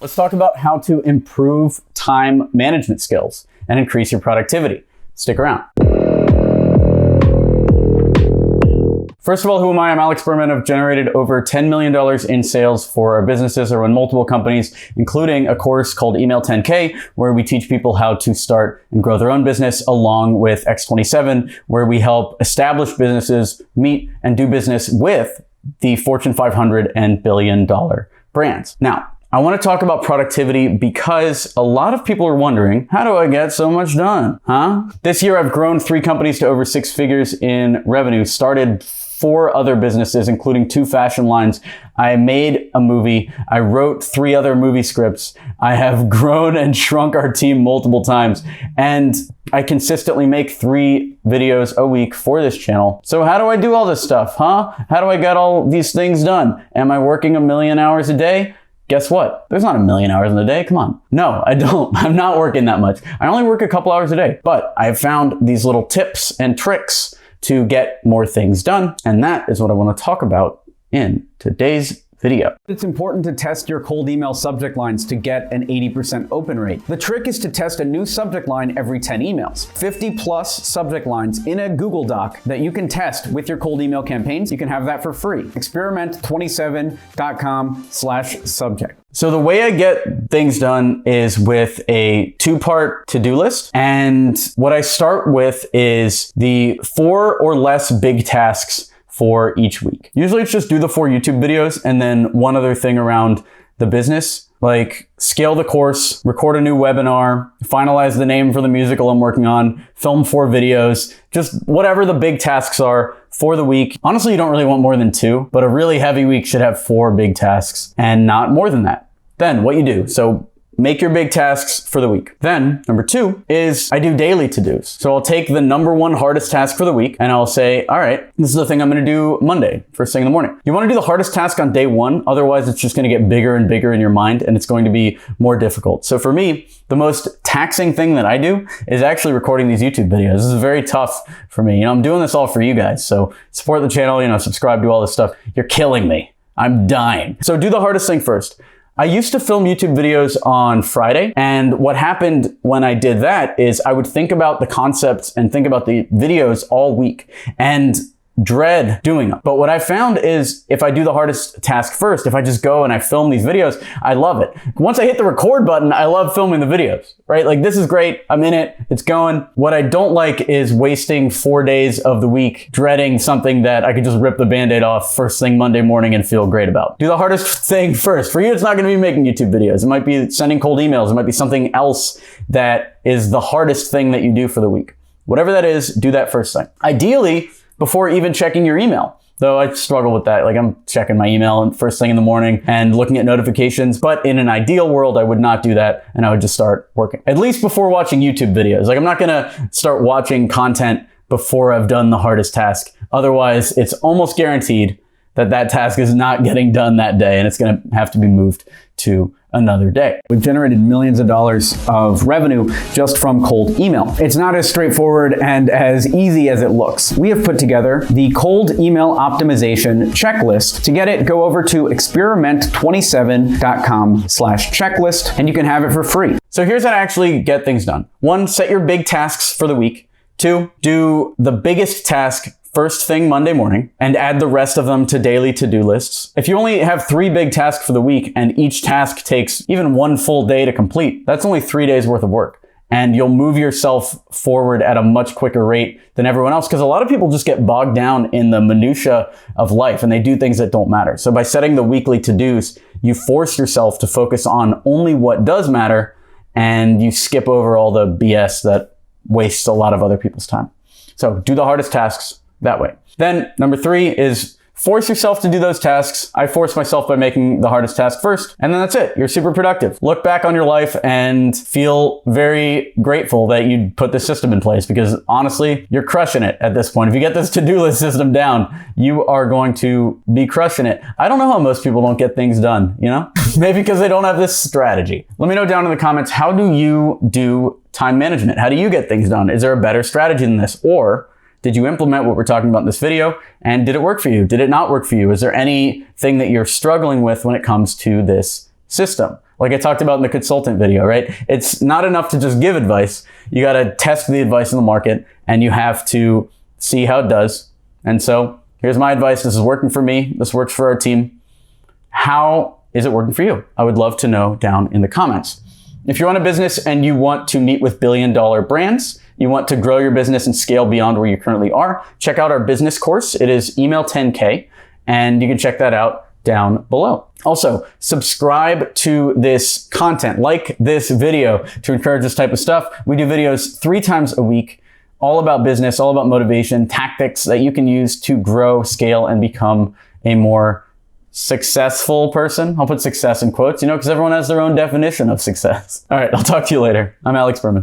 Let's talk about how to improve time management skills and increase your productivity. Stick around. First of all, who am I? I'm Alex Berman. I've generated over $10 million in sales for our businesses. I run multiple companies, including a course called Email 10K, where we teach people how to start and grow their own business, along with X27, where we help established businesses meet and do business with the Fortune 500 and billion-dollar brands. Now, I want to talk about productivity because a lot of people are wondering, how do I get so much done? This year, I've grown 3 companies to over 6 figures in revenue, started 4 other businesses, including 2 fashion lines. I made a movie. I wrote 3 other movie scripts. I have grown and shrunk our team multiple times. And I consistently make 3 videos a week for this channel. So how do I do all this stuff, How do I get all these things done? Am I working 1,000,000 hours a day? Guess what? There's not 1,000,000 hours in a day. Come on. No, I don't. I'm not working that much. I only work a couple hours a day. But I've found these little tips and tricks to get more things done. And that is what I want to talk about in today's video. It's important to test your cold email subject lines to get an 80% open rate. The trick is to test a new subject line every 10 emails. 50 plus subject lines in a Google Doc that you can test with your cold email campaigns. You can have that for free. Experiment27.com/subject. So the way I get things done is with a 2-part to-do list. And what I start with is the 4 or less big tasks for each week. Usually it's just do the 4 YouTube videos and then one other thing around the business, like scale the course, record a new webinar, finalize the name for the musical I'm working on, film 4 videos, just whatever the big tasks are for the week. Honestly, you don't really want more than 2, but a really heavy week should have 4 big tasks and not more than that. Then what you do, so make your big tasks for the week. Then, number 2 is I do daily to-dos. So I'll take the number 1 hardest task for the week and I'll say, all right, this is the thing I'm gonna do Monday, first thing in the morning. You wanna do the hardest task on day 1, otherwise it's just gonna get bigger and bigger in your mind and it's going to be more difficult. So for me, the most taxing thing that I do is actually recording these YouTube videos. This is very tough for me. I'm doing this all for you guys. So support the channel, subscribe, do all this stuff. You're killing me. I'm dying. So do the hardest thing first. I used to film YouTube videos on Friday, and what happened when I did that is I would think about the concepts and think about the videos all week and dread doing them. But what I found is if I do the hardest task first, if I just go and I film these videos, I love it. Once I hit the record button, I love filming the videos, right? Like this is great. I'm in it. It's going. What I don't like is wasting 4 days of the week dreading something that I could just rip the Band-Aid off first thing Monday morning and feel great about. Do the hardest thing first. For you, it's not going to be making YouTube videos. It might be sending cold emails. It might be something else that is the hardest thing that you do for the week. Whatever that is, do that first thing. Ideally, before even checking your email. Though I struggle with that. Like I'm checking my email first thing in the morning and looking at notifications. But in an ideal world, I would not do that and I would just start working. At least before watching YouTube videos. Like I'm not gonna start watching content before I've done the hardest task. Otherwise, it's almost guaranteed that that task is not getting done that day and it's gonna have to be moved to another day. We've generated millions of dollars of revenue just from cold email. It's not as straightforward and as easy as it looks. We have put together the cold email optimization checklist. To get it, go over to experiment27.com/checklist and you can have it for free. So here's how to actually get things done. 1, set your big tasks for the week. 2, do the biggest task first thing Monday morning and add the rest of them to daily to-do lists. If you only have 3 big tasks for the week and each task takes even 1 full day to complete, that's only 3 days worth of work. And you'll move yourself forward at a much quicker rate than everyone else because a lot of people just get bogged down in the minutia of life and they do things that don't matter. So by setting the weekly to-dos, you force yourself to focus on only what does matter and you skip over all the BS that wastes a lot of other people's time. So do the hardest tasks that way. Then number 3 is force yourself to do those tasks. I force myself by making the hardest task first, and then that's it. You're super productive. Look back on your life and feel very grateful that you put this system in place because honestly, you're crushing it at this point. If you get this to-do list system down, you are going to be crushing it. I don't know how most people don't get things done, Maybe because they don't have this strategy. Let me know down in the comments, how do you do time management? How do you get things done? Is there a better strategy than this? Or did you implement what we're talking about in this video? And did it work for you? Did it not work for you? Is there anything that you're struggling with when it comes to this system? Like I talked about in the consultant video, right? It's not enough to just give advice. You got to test the advice in the market and you have to see how it does. And so here's my advice. This is working for me. This works for our team. How is it working for you? I would love to know down in the comments. If you run a business and you want to meet with billion-dollar brands, you want to grow your business and scale beyond where you currently are, check out our business course. It is Email 10K, and you can check that out down below. Also, subscribe to this content, like this video to encourage this type of stuff. We do videos 3 times a week, all about business, all about motivation, tactics that you can use to grow, scale, and become a more successful person. I'll put success in quotes, because everyone has their own definition of success. All right, I'll talk to you later. I'm Alex Berman.